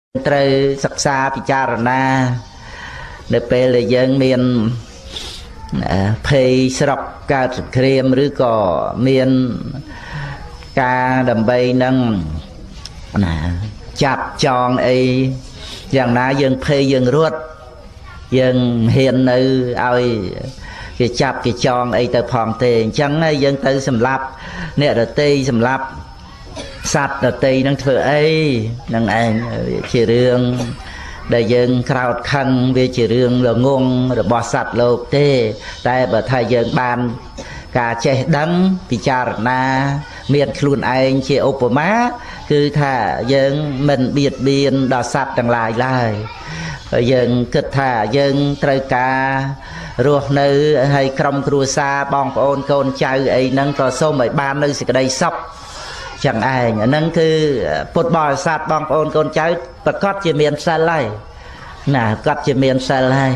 ត្រូវសិក្សាពិចារណានៅពេលដែលយើងមានភ័យស្រុកកើតសង្គ្រាមឬក៏មានការដើម្បីនឹងណាចាប់ចងអីយ៉ាងណាយើងភ័យយើងរត់យើងហ៊ាននៅឲ្យគេចាប់គេចងអីទៅផងទេអញ្ចឹងយើងទៅសម្លាប់អ្នកដទៃសម្លាប់សត្វដទៃនឹងធ្វើអីនឹងឯងជារឿងដែលយើងក្រោតខឹងវាជារឿងល្ងងរបស់សត្វលោកទេតែបើថាយើងបានការចេះដឹងពិចារណាមានខ្លួនឯងជាឧបមាគឺថាយើងមិនបៀតបៀនដល់សត្វទាំងឡាយឡើយយើងគិតថាយើងត្រូវការរស់នៅហើយក្រុមគ្រួសារបងប្អូនកូនចៅអីហ្នឹងក៏សូមឲ្យបាននៅសេចក្តីសុខចឹងឯងអាហ្នឹងគឺពុទ្ធបរិស័ទបងប្អូនកូនចៅប្រកាសជាមានសិលហើយណាប្រកាសជាមានសិលហើយ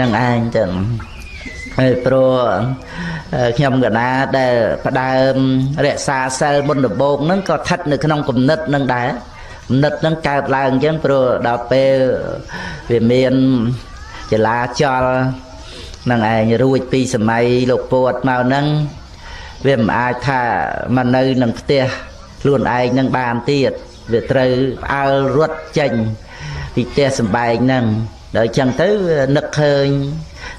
នឹងឯងទៅហើយព្រោះខ្ញុំកណាដែលផ្ដើមរក្សាសិលមុនដំបូងហ្នឹងក៏ស្ថិតនៅក្នុងគំនិតហ្នឹងដែរគំនិតហ្នឹងកើតឡើងអញ្ចឹងព្រោះដល់ពេលវាមានចលាចលនឹងឯងរួចពីសម័យលោកពួតមកហ្នឹងវាមិនអាចថាមកនៅនឹងផ្ទះខ្លួនឯងនឹងបានទៀតវាត្រូវផ្អើលរត់ចេញពីផ្ទះសម្បែងហ្នឹងដល់អញ្ចឹងទៅនឹកឃើញ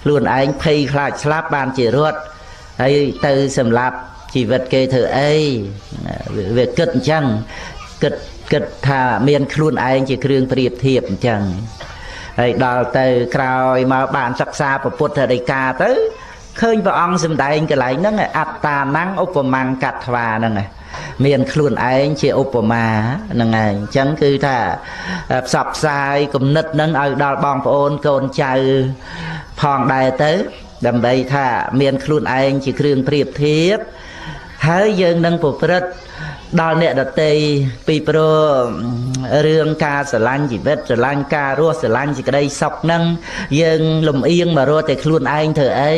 ខ្លួនឯងភ័យខ្លាចស្លាប់បានជារត់ហើយទៅសម្លាប់ជីវិតគេធ្វើអីវាគិតអញ្ចឹងគិតថាមានខ្លួនឯងជាគ្រឿងប្រៀបធៀបអញ្ចឹងហើយដល់ទៅក្រោយមកបានសិក្សាពុទ្ធដីកាទៅឃើញព្រះអង្គសម្ដែងកន្លែងហ្នឹងអត្តានੰឧបមង្កត្វាហ្នឹងមានខ្លួនឯងជាឧបមាហ្នឹងឯងអញ្ចឹងគឺថាផ្សព្វផ្សាយគំនិតហ្នឹងឲ្យដល់បងប្អូនកូនចៅផងដែរទៅដើម្បីថាមានខ្លួនឯងជាគ្រឿងប្រៀបធៀបហើយយើងនឹងប្រព្រឹត្តដល់អ្នកដទៃពីព្រោះរឿងការស្រឡាញ់ជីវិតស្រឡាញ់ការរស់ស្រឡាញ់សេចក្តីសុខហ្នឹងយើងលំអៀងមករកតែខ្លួនឯងធ្វើអី